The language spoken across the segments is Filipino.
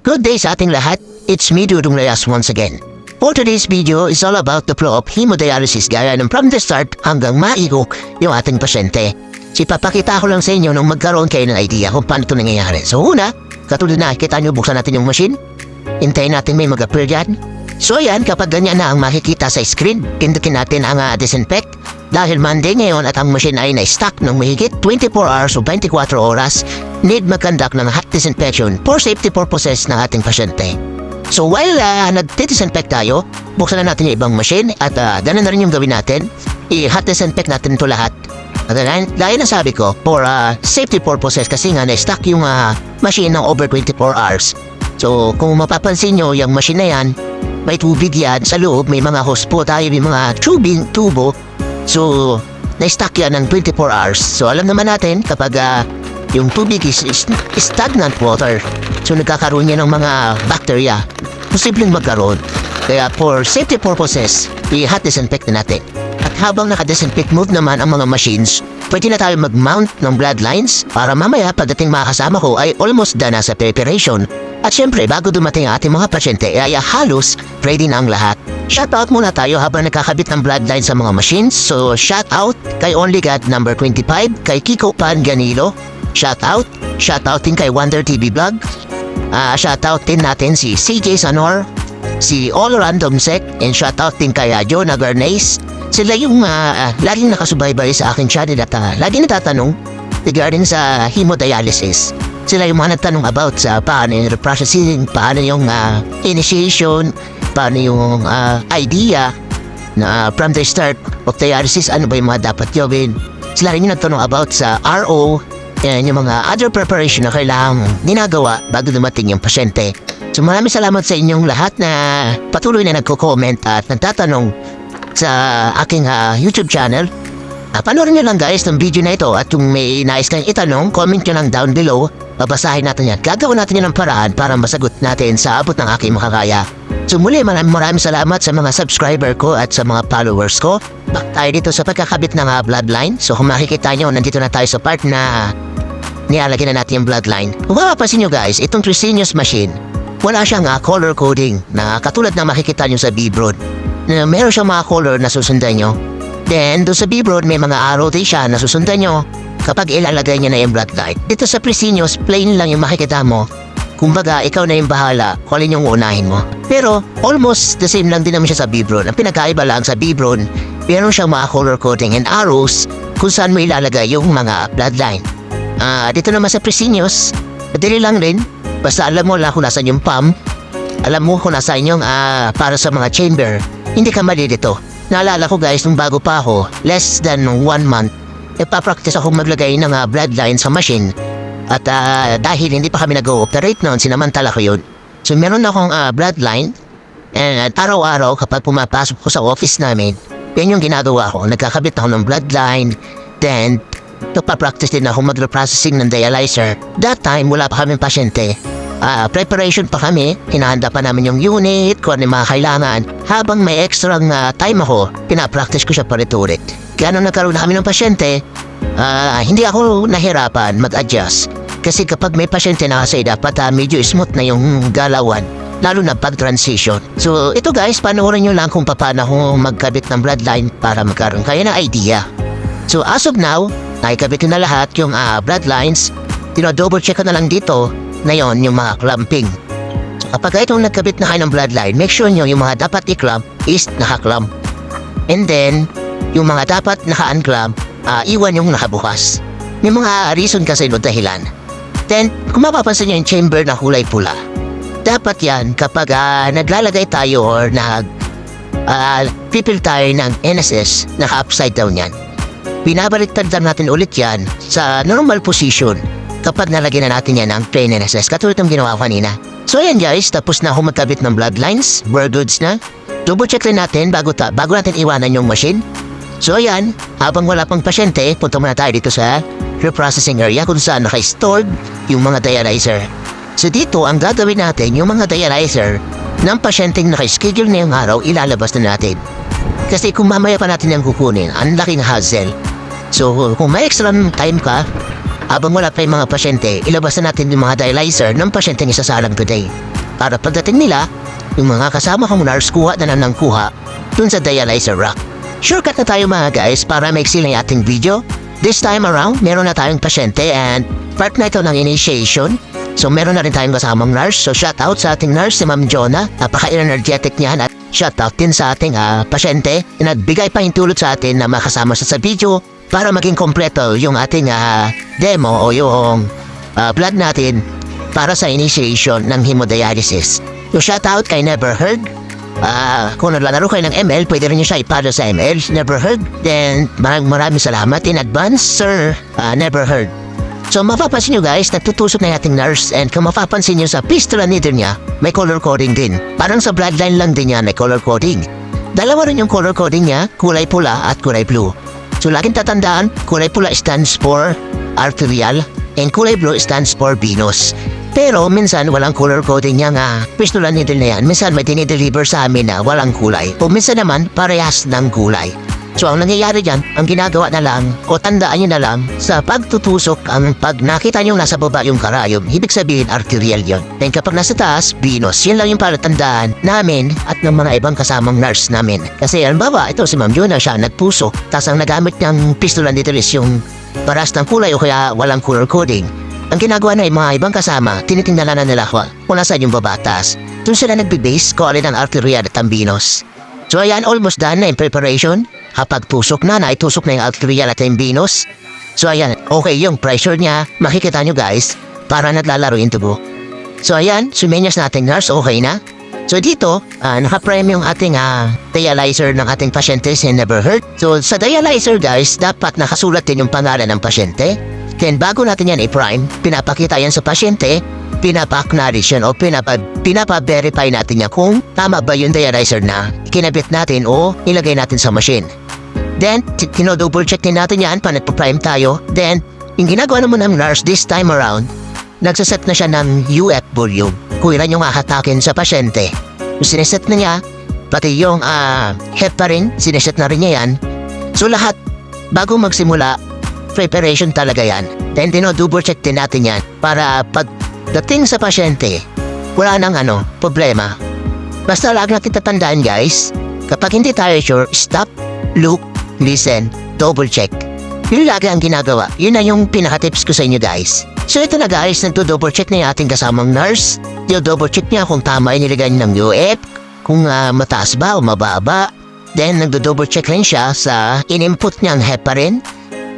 Good day sa ating lahat. It's me, Dudong Reyes once again. For today's video is all about the flow of hemodialysis gaya ng from the start hanggang maihok yung ating pasyente. Ipapakita ko lang sa inyo nung magkaroon kayo ng idea kung paano ito nangyayari. So una, katulad na kita nyo, buksan natin yung machine. Hintayin natin may mag-appear dyan. So yan, kapag ganyan na ang makikita sa screen, pindutin natin ang disinfect. Dahil Monday ngayon at ang machine ay na-stock ng mahigit 24 hours o 24 oras, need mag-conduct ng hot disinfection for safety purposes ng ating pasyente. So while nag-disinfect tayo, buksan na natin yung ibang machine at ganun na rin yung gawin natin. I-hot disinfect natin ito lahat. At dahil na sabi ko, for safety purposes kasi nga na-stock yung machine ng over 24 hours. So kung mapapansin nyo, yung machine na yan, may tubig yan sa loob, may mga hose po tayo, may mga tubo. So, na-stock yan ng 24 hours. So, alam naman natin kapag yung tubig is stagnant water, so nagkakaroon yan ng mga bacteria, posibleng magkaroon. Kaya for safety purposes, i-hot disinfect na natin. At habang naka-disinfect move naman ang mga machines, pwede na tayo mag-mount ng bloodlines para mamaya pagdating mga kasama ko ay almost done na sa preparation. At syempre, bago dumating ang ating mga pasyente, ay halos ready na ang lahat. Shoutout muna tayo habang nakakabit ng bloodline sa mga machines. So, shoutout kay OnlyGod number 25, kay Kiko Panganilo. Shoutout din kay Wonder TV Vlog. Shoutout din natin si CJ Sanor, si All Random Sec, and shoutout din kay Jonah Garnace. Sila yung laging nakasubaybay sa aking channel at laging natatanong regarding sa hemodialysis. Sila yung mga nagtanong about sa paano yung processing, paano yung initiation, paano yung idea na from the start of dialysis, ano ba yung mga dapat gawin. Sila rin yung nagtanong about sa RO and yung mga other preparation na kailangang ginagawa bago dumating yung pasyente. So maraming salamat sa inyong lahat na patuloy na nagko-comment at nagtatanong sa aking YouTube channel. Panoorin nyo lang guys ng video na ito at kung may nais kayong itanong, comment nyo lang down below. Babasahin natin yan. Gagawin natin yan ng paraan para masagot natin sa abot ng aking makakaya. So muli maraming salamat sa mga subscriber ko at sa mga followers ko. Back tayo dito sa pagkakabit ng bloodline. So kung makikita nyo, nandito na tayo sa part na nilalagyan na natin yung bloodline. Kung mapapansin nyo guys, itong Fresenius machine, wala siyang color coding na katulad na makikita nyo sa B-Broad. Meron siyang mga color na susundan nyo. Then, doon sa B-Broad, may mga arrow din siya na susundan nyo kapag ilalagay niya na yung bloodline. Dito sa Fresenius, plain lang yung makikita mo. Kumbaga, ikaw na yung bahala kung alin yung uunahin mo. Pero, almost the same lang din naman siya sa B-Broad. Ang pinakaiba lang sa B-Broad, meron siyang mga color coding and arrows kung saan mo ilalagay yung mga bloodline. Dito naman sa Fresenius, madali lang rin. Basta alam mo lang kung nasan yung pump, alam mo kung nasan yung para sa mga chamber, hindi ka mali dito. Naalala ko guys, nung bago pa ako, less than 1 month, nagpa-practice ako maglagay ng bloodline sa machine. At dahil hindi pa kami nag-ooperate noon, sinamantala ko yun. So meron akong bloodline, and araw-araw kapag pumapasok ko sa office namin, yan yung ginagawa ko. Nagkakabit ako ng bloodline, then nagpa-practice din ako mag-processing ng dialyzer. That time, wala pa kaming pasyente. Preparation pa kami, hinahanda pa namin yung unit, kung ano yung mga kailangan. Habang may extra time ako, pinapractice ko siya ulit. Kaya nung nagkaroon na kami ng pasyente, hindi ako nahirapan mag-adjust. Kasi kapag may pasyente na kasi dapat medyo smooth na yung galawan, lalo na pag-transition. So ito guys, panoorin nyo lang kung paano ako magkabit ng bloodline para magkaroon kayo ng idea. So as of now, nakikabit ko na lahat yung bloodlines. Double check ko na lang dito na yon yung mga clamping. So kapag itong nagkabit na kayo ng bloodline, make sure nyo yung mga dapat i-clamp is naka-clamp. And then, yung mga dapat naka-unclamp, iwan yung nakabukas. May mga reason kasi no dahilan. Then, kung mapapansin nyo yung chamber na kulay pula, dapat yan kapag naglalagay tayo or pipil tayo ng NSS, naka-upside down yan. Binabaliktad lang natin ulit yan sa normal position kapag nalagyan na natin yan ng plain NSS, katulad ng ginawa ko kanina. So ayan guys, tapos na ako magkabit ng bloodlines, we're goods na. Double check rin natin bago natin iwanan yung machine. So ayan, habang wala pang pasyente, punta muna tayo dito sa reprocessing area kung saan naka-stored yung mga dialyzer. So dito, ang gagawin natin, yung mga dialyzer ng pasyenteng naka-schedule na yung araw, ilalabas na natin. Kasi kung mamaya pa natin yung kukunin, ang laking hassle. So kung may extra time ka, Habang wala pa yung mga pasyente, ilabas na natin yung mga dialyzer ng pasyenteng isasalang today. Para pagdating nila, yung mga kasama kong nurse kuha na ng kuha dun sa dialyzer rack. Shortcut na tayo mga guys para maiksi lang yung ating video. This time around, meron na tayong pasyente and part na ito ng initiation. So meron na rin tayong kasamang nurse. So shout out sa ating nurse si Ma'am Jonah. Napaka-energetic niyan at shout out din sa ating pasyente. Nagbigay pa yung tulot sa atin na makasama siya sa video para maging kompleto yung ating demo o yung blood natin para sa initiation ng hemodialysis. So shout out kay Never Heard. Kung naglalaro kayo ng ML, pwede rin nyo siya ipalo sa ML. Never Heard. Then maraming salamat in advance, Sir Never Heard. So mapapansin nyo guys, nagtutusok na yung ating nurse and kung mapapansin nyo sa pistol needle niya, may color coding din. Parang sa bloodline lang din niya may color coding. Dalawa rin yung color coding niya, kulay pula at kulay blue. So laging tatandaan, kulay pula stands for arterial and kulay blue stands for venous. Pero minsan walang color coding niya nga pistol needle na yan. Minsan may dinideliver sa amin na walang kulay. O minsan naman parehas ng kulay. So ang nangyayari dyan, ang ginagawa na lang o tandaan nyo na lang sa pagtutusok ang pag nakita nyo nasa baba yung karayom, ibig sabihin arterial yon. Then kapag nasa taas, venous. Yun lang yung palatandaan namin at ng mga ibang kasamang nurse namin. Kasi ang baba, ito si Ma'am Jonah siya nagpuso, tas ang nagamit niyang pistolan dito is yung paras ng kulay o kaya walang color coding. Ang ginagawa na yung mga ibang kasama, tinitingnan na nila kung nasaan yung babatas. Doon sila nagbe-base kung alin ang arterial at ang venous. So ayan, almost done na yung preparation. Kapag tusok na, naitusok na yung arterial at yung venous. So ayan, okay yung pressure niya. Makikita nyo guys, para naglalaro yung tubo. So ayan, sumenyas natin nurse, okay na. So dito, naka-prime yung ating dialyzer ng ating pasyente si Never Heard. So sa dialyzer guys, dapat nakasulat din yung pangalan ng pasyente. Then bago natin yan i-prime, pinapakita yan sa pasyente, pinapa-acknowledge yan o pinapa-verify natin yan kung tama ba yung dialyzer na kinabit natin o ilagay natin sa machine. Then, double check din natin yan pa nagpa-prime tayo. Then, yung ginagawa naman ng nurse this time around, nagsaset na siya ng UF volume kung ilan yung hahatakin sa pasyente. Yung sineset na niya, pati yung heparin, sineset na rin niya yan. So lahat, bago magsimula, preparation talaga yan. Then, double check din natin yan para pagdating sa pasyente, wala nang problema. Basta lagi natin tatandaan guys, kapag hindi tayo sure, stop, look, listen, double check. Yun lagi ang ginagawa. Yun na yung pinaka-tips ko sa inyo guys. So ito na guys, nagdo-double check na yung ating kasamang nurse. Double check niya kung tama yung nilagay ng UF, kung mataas ba o mababa. Then nagdo-double check rin siya sa in-input niyang heparin,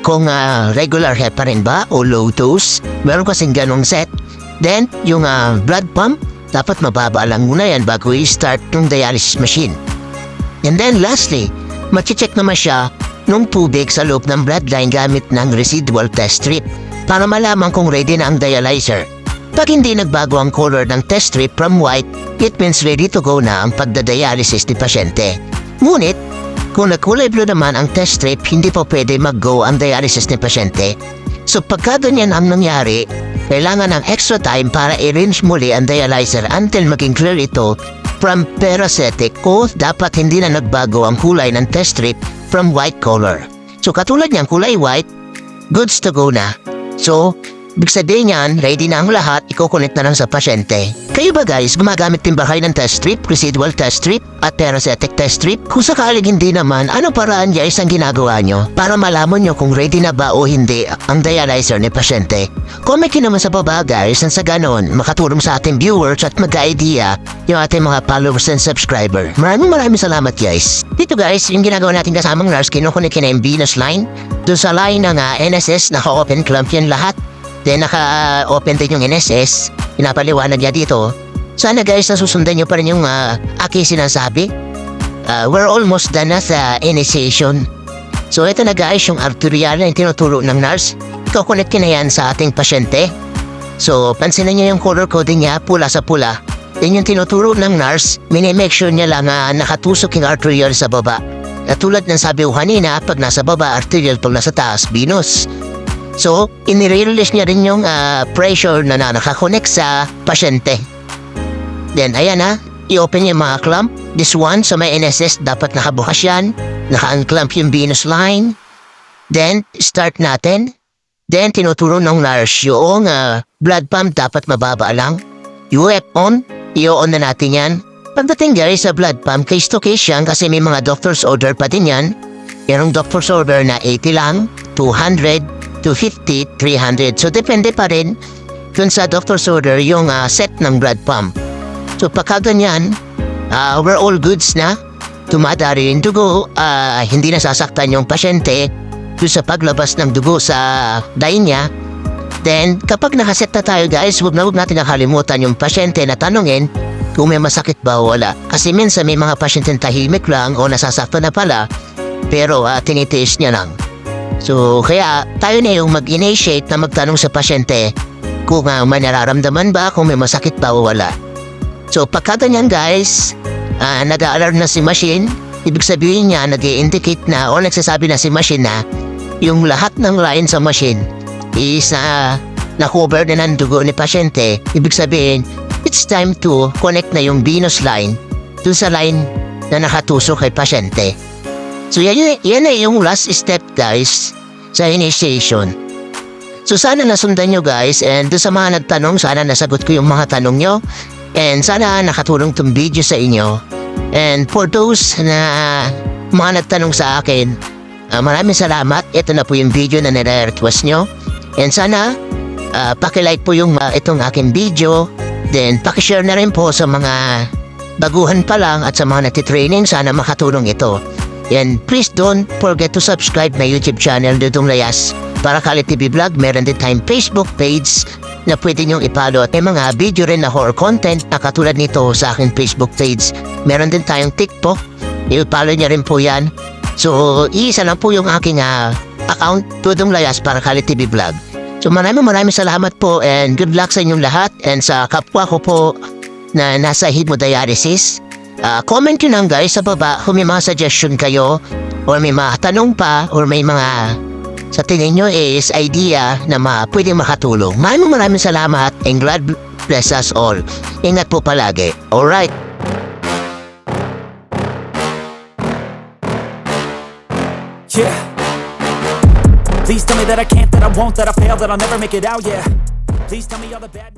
kung regular heparin ba o low dose. Meron kasing ganong set. Then yung blood pump, dapat mababa lang muna yan bago i-start ng dialysis machine. And then lastly, machi-check naman siya nung tubig sa loob ng bloodline gamit ng residual test strip para malaman kung ready na ang dialyzer. Pag hindi nagbago ang color ng test strip from white, it means ready to go na ang pagdadialysis ni pasyente. Ngunit, kung nagkulay blue naman ang test strip, hindi pa pwede mag-go ang dialysis ni pasyente. So pagka ganyan ang nangyari, kailangan ng extra time para i-rinse muli ang dialyzer until maging clear ito from parasitic o dapat hindi na nagbago ang kulay ng test strip from white color. So katulad niyang kulay white, goods to go na. So, ibig sabihin niyan, ready na ang lahat, i-connect na lang sa pasyente. Kayo ba guys, gumagamit din ba kayo ng test strip, residual test strip, at parasitic test strip? Kung sakaling hindi naman, ano paraan guys ang ginagawa nyo para malaman nyo kung ready na ba o hindi ang dialyzer ni pasyente? Comment nyo naman sa baba guys, nang sa ganon, makatulong sa ating viewers at mag-idea yung ating mga followers and subscriber. Maraming salamat guys. Dito guys, yung ginagawa natin kasamang nurse, kinukunik na yung venous line. Doon sa line ng NSS, naka-open clamp yan lahat. Then naka-open din yung NSS, pinapaliwanag niya dito. Sana guys, nasusundan nyo pa rin yung aking sinasabi. We're almost done na sa initiation. So ito na guys, yung arterial na yung tinuturo ng nurse. Iko-connect na yan sa ating pasyente. So pansinin nyo yung color coding niya, pula sa pula. Then yung tinuturo ng nurse, minimake sure niya lang nakatusok yung arterial sa baba. At tulad ng sabi ko kanina, pag nasa baba, arterial, pag nasa taas, venous. So, inirelease niya rin yung pressure na nakakonect sa pasyente. Then, ayan i-open yung mga clamp. This one, sa may NSS, dapat nakabukas yan. Naka-unclamp yung venous line. Then, start natin. Then tinuturo ng nurse yung blood pump dapat mababa lang. UF on, i-on na natin yan. Pagdating guys sa blood pump, case to case yan kasi may mga doctor's order pa din yan. Yung doctor's order na 80 lang, 200, 250, 300. So depende pa rin dun sa doctor's order yung set ng blood pump. So pagka ganyan, we're all goods na. Tumadari yung dugo, hindi nasasaktan yung pasyente dun sa paglabas ng dugo sa dye niya. Then kapag nakaset na tayo guys, huwag natin nakalimutan yung pasyente na tanungin kung may masakit ba o wala. Kasi minsan may mga pasyente tahimik lang o nasasaktan na pala, pero tinitiis niya lang. So kaya tayo na yung mag-initiate na magtanong sa pasyente kung may nararamdaman ba, kung may masakit ba o wala. So pagka ganyan guys, nag-a-alarm na si machine, ibig sabihin niya nag-i-indicate na o nagsasabi na si machine na yung lahat ng line sa machine is na-cover na ng dugo ni pasyente. Ibig sabihin, it's time to connect na yung venous line dun sa line na nakatusok kay pasyente. So yan na yung last step guys sa initiation. So sana nasundan nyo guys, and dun sa mga nagtanong, sana nasagot ko yung mga tanong nyo, and sana nakatulong tong video sa inyo. And for those na mga nagtanong sa akin, maraming salamat. Ito na po yung video na nire-request nyo. And sana paki-like po yung itong aking video. Then paki-share na rin po sa mga baguhan pa lang at sa mga nagtitraining. Sana makatulong ito. And please don't forget to subscribe my YouTube channel, Dudong Layas. Para Kali TV Vlog, meron din tayong Facebook page na pwede nyong ipalo. At may mga video rin na horror content na katulad nito sa aking Facebook page. Meron din tayong TikTok. I-follow niya rin po yan. So, isa lang po yung aking account, Dudong Layas, para Kali TV Vlog. So maraming salamat po, and good luck sa inyong lahat. And sa kapwa ko po na nasa hemodialysis, comment nyo lang guys sa baba kung may mga suggestion kayo or may mga tanong pa or may mga sa tingin nyo is idea na pwede makatulong. Maraming salamat, and God bless us all. Ingat po palagi. Alright. Yeah. Please tell me that I can't, that I won't, that I fail, that I'll never make it out, yeah. Please tell me all the bad